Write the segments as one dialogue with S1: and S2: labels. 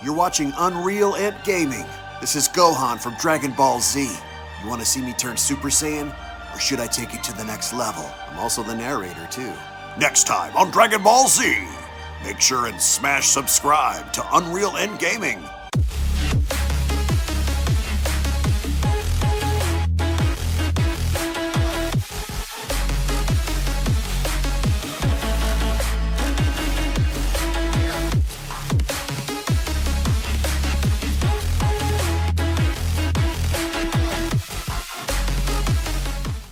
S1: You're watching Unreal Ant Gaming. This is Gohan from Dragon Ball Z. You want to see me turn Super Saiyan? Or should I take it to the next level? I'm also the narrator, too. Next time on Dragon Ball Z, make sure and smash subscribe to Unreal Ant Gaming.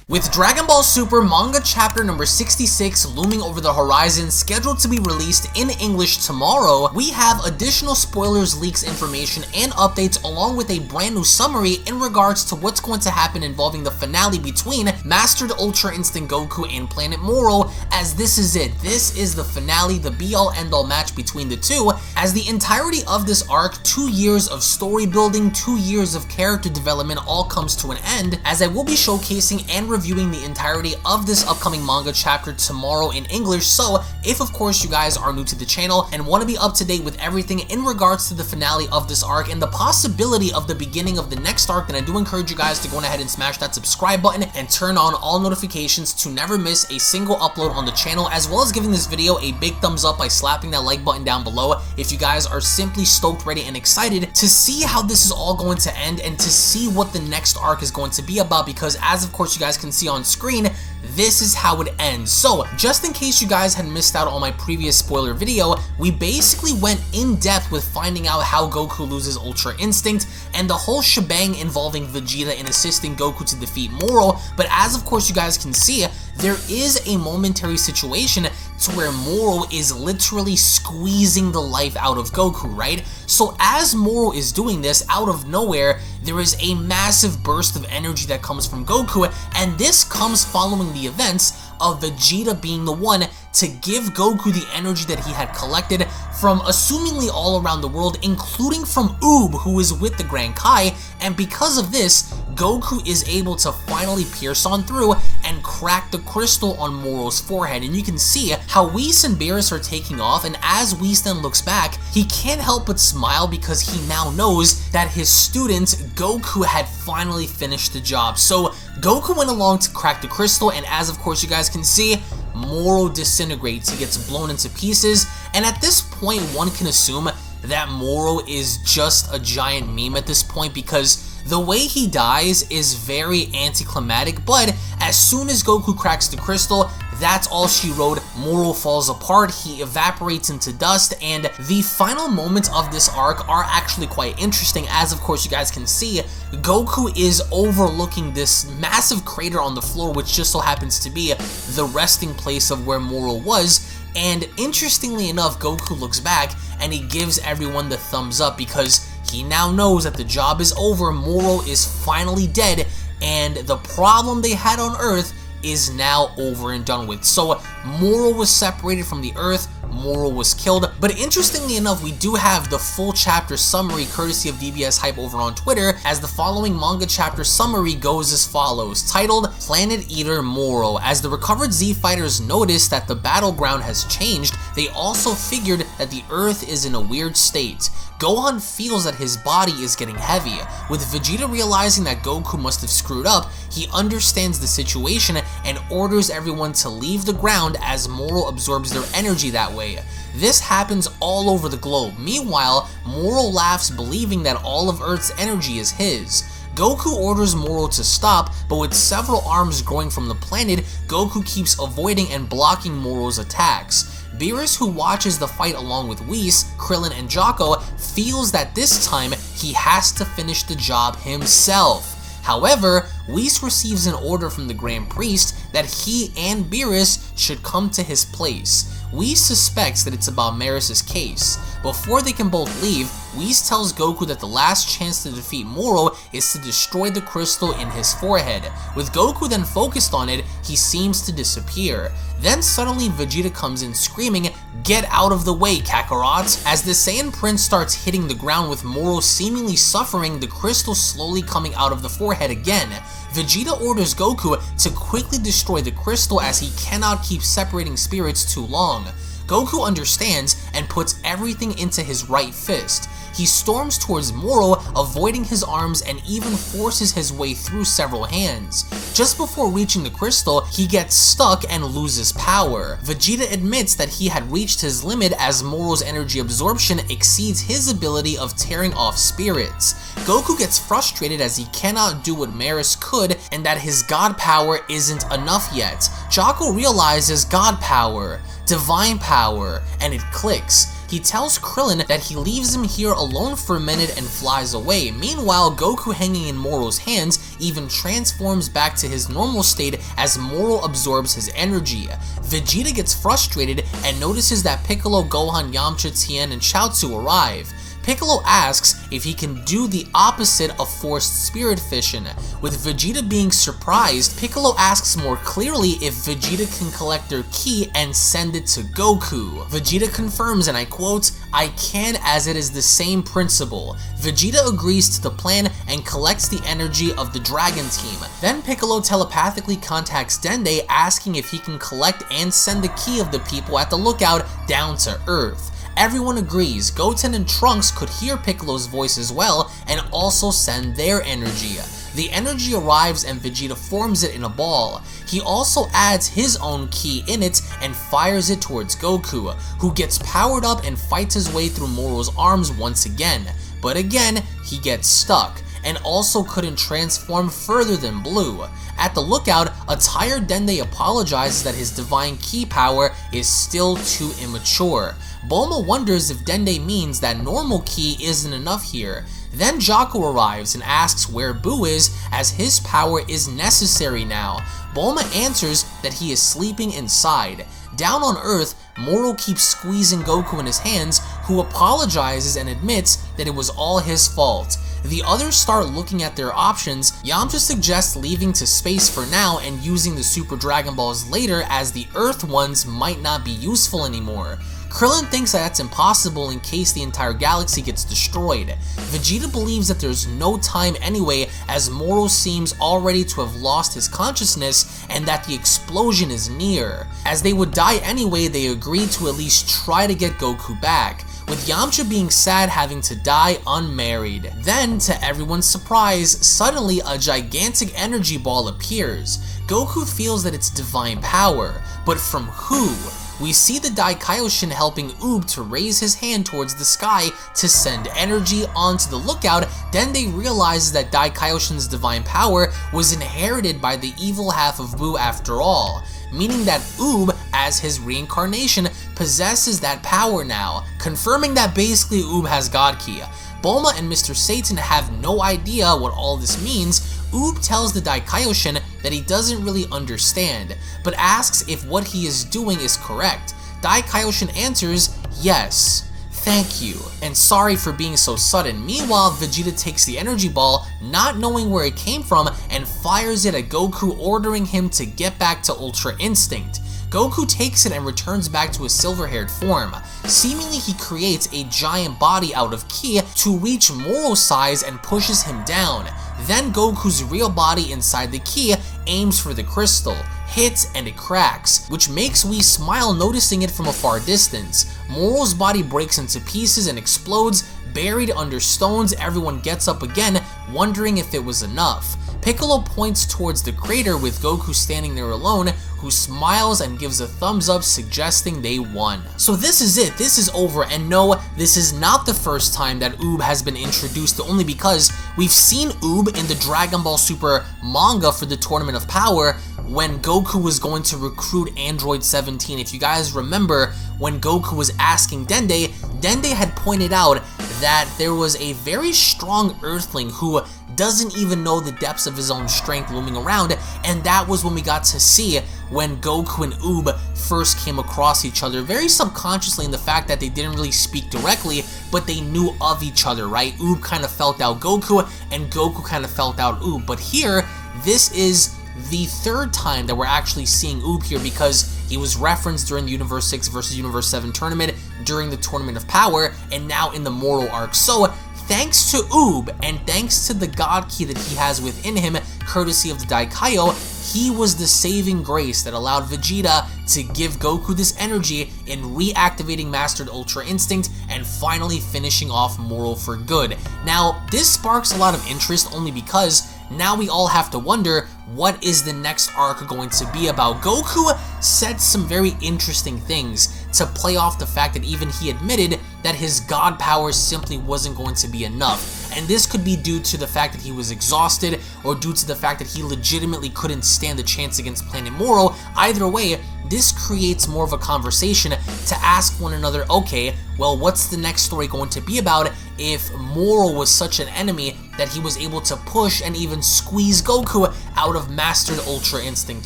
S2: With Dragon Ball Super manga chapter number 66 looming over the horizon, scheduled to be released in English tomorrow, we have additional spoilers, leaks, information, and updates along with a brand new summary in regards to what's going to happen involving the finale between Mastered Ultra Instinct Goku and Planet Moro, as this is it. This is the finale, the be-all end-all match between the two, as the entirety of this arc, 2 years of story building, 2 years of character development all comes to an end, as I will be showcasing and reviewing the entirety of this upcoming manga chapter tomorrow in English. So if of course you guys are new to the channel and want to be up to date with everything in regards to the finale of this arc and the possibility of the beginning of the next arc, then I do encourage you guys to go ahead and smash that subscribe button and turn on all notifications to never miss a single upload on the channel, as well as giving this video a big thumbs up by slapping that like button down below if you guys are simply stoked, ready, and excited to see how this is all going to end and to see what the next arc is going to be about, because as of course you guys can see on screen, this is how it ends. So just in case you guys had missed out on my previous spoiler video, we basically went in depth with finding out how Goku loses Ultra Instinct and the whole shebang involving Vegeta in assisting Goku to defeat Moro. But as of course you guys can see, there is a momentary situation to where Moro is literally squeezing the life out of Goku, right? So as Moro is doing this, out of nowhere, there is a massive burst of energy that comes from Goku, and this comes following the events of Vegeta being the one to give Goku the energy that he had collected from assumingly all around the world, including from Oob, who is with the Grand Kai, and because of this, Goku is able to finally pierce on through and crack the crystal on Moro's forehead. And you can see how Whis and Beerus are taking off, and as Whis then looks back, he can't help but smile because he now knows that his student Goku had finally finished the job. So Goku went along to crack the crystal, and as of course you guys can see, Moro disintegrates. He gets blown into pieces, and at this point one can assume that Moro is just a giant meme at this point, because the way he dies is very anticlimactic. But as soon as Goku cracks the crystal, that's all she wrote. Moro falls apart, he evaporates into dust, and the final moments of this arc are actually quite interesting. As of course you guys can see, Goku is overlooking this massive crater on the floor, which just so happens to be the resting place of where Moro was. And interestingly enough, Goku looks back and he gives everyone the thumbs up because he now knows that the job is over. Moro is finally dead, and the problem they had on Earth is now over and done with. So Moro was separated from the Earth, Moro was killed. But interestingly enough, we do have the full chapter summary courtesy of DBS Hype over on Twitter, as the following manga chapter summary goes as follows, titled Planet Eater Moro. As the recovered Z fighters notice that the battleground has changed, they also figured that the Earth is in a weird state. Gohan feels that his body is getting heavy. With Vegeta realizing that Goku must have screwed up, he understands the situation and orders everyone to leave the ground as Moro absorbs their energy that way. This happens all over the globe. Meanwhile, Moro laughs, believing that all of Earth's energy is his. Goku orders Moro to stop, but with several arms growing from the planet, Goku keeps avoiding and blocking Moro's attacks. Beerus, who watches the fight along with Whis, Krillin, and Jocko, feels that this time he has to finish the job himself. However, Whis receives an order from the Grand Priest that he and Beerus should come to his place. Whis suspects that it's about Maris's case. Before they can both leave, Whis tells Goku that the last chance to defeat Moro is to destroy the crystal in his forehead. With Goku then focused on it, he seems to disappear. Then suddenly Vegeta comes in screaming, "Get out of the way, Kakarot!" As the Saiyan Prince starts hitting the ground with Moro seemingly suffering, the crystal slowly coming out of the forehead again. Vegeta orders Goku to quickly destroy the crystal as he cannot keep separating spirits too long. Goku understands and puts everything into his right fist. he storms towards Moro, avoiding his arms and even forces his way through several hands. Just before reaching the crystal, he gets stuck and loses power. Vegeta admits that he had reached his limit as Moro's energy absorption exceeds his ability of tearing off spirits. Goku gets frustrated as he cannot do what Maris could and that his god power isn't enough yet. Jaco realizes god power, divine power, and it clicks. He tells Krillin that he leaves him here alone for a minute and flies away. Meanwhile, Goku, hanging in Moro's hands, even transforms back to his normal state as Moro absorbs his energy. Vegeta gets frustrated and notices that Piccolo, Gohan, Yamcha, Tien, and Chaozu arrive. Piccolo asks if he can do the opposite of forced spirit fission. With Vegeta being surprised, Piccolo asks more clearly if Vegeta can collect their ki and send it to Goku. Vegeta confirms, and I quote, "I can, as it is the same principle." Vegeta agrees to the plan and collects the energy of the Dragon Team. Then Piccolo telepathically contacts Dende, asking if he can collect and send the ki of the people at the lookout down to Earth. Everyone agrees. Goten and Trunks could hear Piccolo's voice as well and also send their energy. The energy arrives and Vegeta forms it in a ball. He also adds his own ki in it and fires it towards Goku, who gets powered up and fights his way through Moro's arms once again. But again, he gets stuck and also couldn't transform further than blue. At the lookout, a tired Dende apologizes that his divine ki power is still too immature. Bulma wonders if Dende means that normal ki isn't enough here. Then Jaco arrives and asks where Buu is, as his power is necessary now. Bulma answers that he is sleeping inside. Down on Earth, Moro keeps squeezing Goku in his hands, who apologizes and admits that it was all his fault. The others start looking at their options. Yamcha suggests leaving to space for now and using the Super Dragon Balls later, as the Earth ones might not be useful anymore. Krillin thinks that that's impossible in case the entire galaxy gets destroyed. Vegeta believes that there's no time anyway, as Moro seems already to have lost his consciousness and that the explosion is near. As they would die anyway, they agree to at least try to get Goku back, with Yamcha being sad having to die unmarried. Then, to everyone's surprise, suddenly a gigantic energy ball appears. Goku feels that it's divine power, but from who? We see the Daikaioshin helping Oob to raise his hand towards the sky to send energy onto the lookout. Dende realizes that Daikaioshin's divine power was inherited by the evil half of Buu after all, meaning that Oob, as his reincarnation, possesses that power now, confirming that basically Oob has God Ki. Bulma and Mr. Satan have no idea what all this means. Oob tells the Daikaioshin that he doesn't really understand, but asks if what he is doing is correct. Daikaioshin answers, "Yes, thank you, and sorry for being so sudden." Meanwhile, Vegeta takes the energy ball, not knowing where it came from, and fires it at Goku, ordering him to get back to Ultra Instinct. Goku takes it and returns back to his silver-haired form. Seemingly, he creates a giant body out of ki to reach Moro's size and pushes him down. Then Goku's real body inside the ki aims for the crystal, hits, and it cracks, which makes we smile noticing it from a far distance. Moro's body breaks into pieces and explodes. Buried under stones, everyone gets up again, wondering if it was enough. Piccolo points towards the crater with Goku standing there alone, who smiles and gives a thumbs up, suggesting they won. So this is it, this is over, and no, this is not the first time that Oob has been introduced, only because we've seen Oob in the Dragon Ball Super manga for the Tournament of Power when Goku was going to recruit Android 17. If you guys remember, when Goku was asking Dende, Dende had pointed out that there was a very strong Earthling who doesn't even know the depths of his own strength looming around, and that was when we got to see when Goku and Oob first came across each other, very subconsciously in the fact that they didn't really speak directly, but they knew of each other, right? Oob kind of felt out Goku, and Goku kind of felt out Oob. But here, this is the third time that we're actually seeing Oob here, because he was referenced during the Universe 6 versus Universe 7 tournament, during the Tournament of Power, and now in the Moro arc. So, thanks to Oob, and thanks to the God Ki that he has within him, courtesy of the Daikaio, he was the saving grace that allowed Vegeta to give Goku this energy in reactivating Mastered Ultra Instinct and finally finishing off Moro for good. Now, this sparks a lot of interest only because now we all have to wonder, what is the next arc going to be about? Goku said some very interesting things to play off the fact that even he admitted that his god power simply wasn't going to be enough. And this could be due to the fact that he was exhausted or due to the fact that he legitimately couldn't stand a chance against Planet Moro. Either way, this creates more of a conversation to ask one another, okay, well, what's the next story going to be about if Moro was such an enemy that he was able to push and even squeeze Goku out of Mastered Ultra Instinct?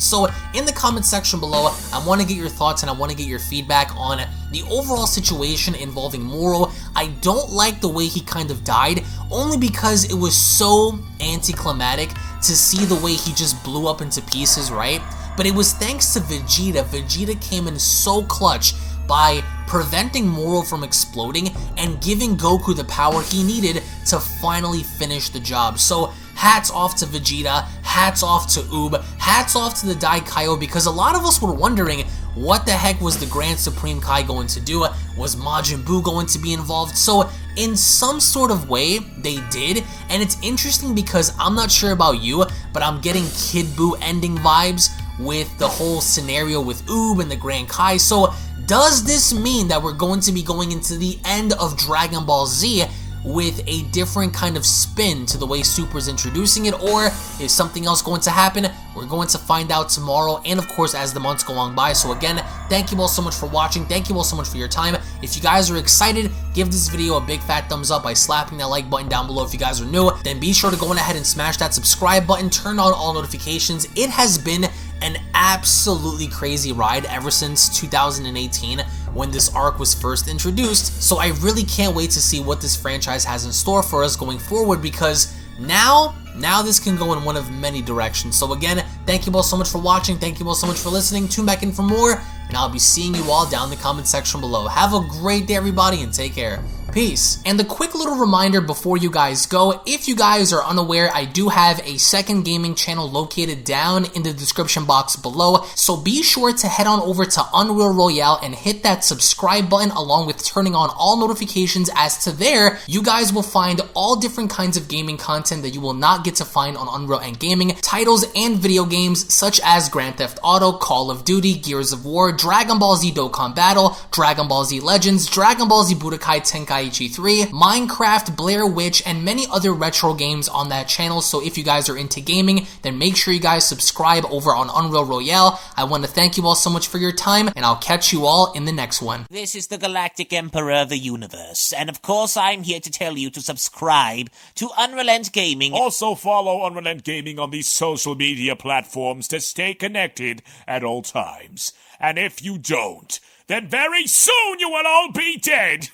S2: So in the comment section below, I want to get your thoughts and I want to get your feedback on the overall situation involving Moro. I don't like the way he kind of died, only because it was so anticlimactic to see the way he just blew up into pieces, right? But it was thanks to Vegeta. Vegeta came in so clutch by preventing Moro from exploding and giving Goku the power he needed to finally finish the job. So hats off to Vegeta, hats off to Oob, hats off to the Daikaio, because a lot of us were wondering, what the heck was the Grand Supreme Kai going to do? Was Majin Buu going to be involved? So in some sort of way, they did, and it's interesting because I'm not sure about you, but I'm getting Kid Buu ending vibes with the whole scenario with Oob and the Grand Kai. So does this mean that we're going to be going into the end of Dragon Ball Z with a different kind of spin to the way Super's introducing it, or is something else going to happen? We're going to find out tomorrow, and of course as the months go on by. So again, thank you all so much for watching, thank you all so much for your time. If you guys are excited, give this video a big fat thumbs up by slapping that like button down below. If you guys are new, then be sure to go on ahead and smash that subscribe button, turn on all notifications. It has been an absolutely crazy ride ever since 2018 when this arc was first introduced, so I really can't wait to see what this franchise has in store for us going forward, because now this can go in one of many directions. So again, thank you all so much for watching, thank you all so much for listening, tune back in for more, and I'll be seeing you all down in the comment section below. Have a great day everybody, and take care. Peace. And a quick little reminder before you guys go, if you guys are unaware, I do have a second gaming channel located down in the description box below, so be sure to head on over to Unreal Royale and hit that subscribe button along with turning on all notifications, as to there, you guys will find all different kinds of gaming content that you will not get to find on Unreal and Gaming, titles and video games such as Grand Theft Auto, Call of Duty, Gears of War, Dragon Ball Z Dokkan Battle, Dragon Ball Z Legends, Dragon Ball Z Budokai Tenkaichi 3, Minecraft, Blair Witch, and many other retro games on that channel. So if you guys are into gaming, then make sure you guys subscribe over on Unreal Royale. I want to thank you all so much for your time, and I'll catch you all in the next one.
S3: This is the Galactic Emperor of the Universe, and of course I'm here to tell you to subscribe to Unrelent Gaming.
S4: Also follow Unrelent Gaming on these social media platforms to stay connected at all times. And if you don't, then very soon you will all be dead!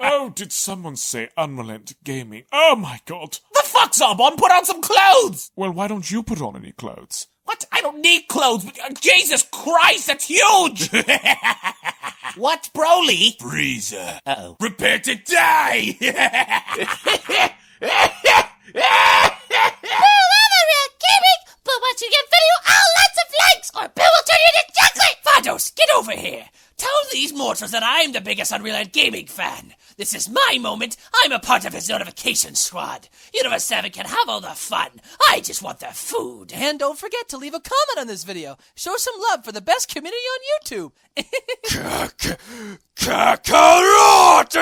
S4: Oh, did someone say Unrelent Gaming? Oh my god.
S3: The fuck, Zarbon? Put on some clothes!
S4: Well, why don't you put on any clothes?
S3: What? I don't need clothes. Jesus Christ, that's huge! What, Broly?
S4: Frieza.
S3: Uh-oh.
S4: Prepare to die!
S5: But once you get video, lots of likes, or Bill will turn you into chocolate!
S3: Vados, get over here! Tell these mortals that I'm the biggest Unreal Gaming fan! This is my moment! I'm a part of his notification squad! Universe 7 can have all the fun! I just want the food!
S6: And don't forget to leave a comment on this video. Show some love for the best community on YouTube.
S4: Kakarot!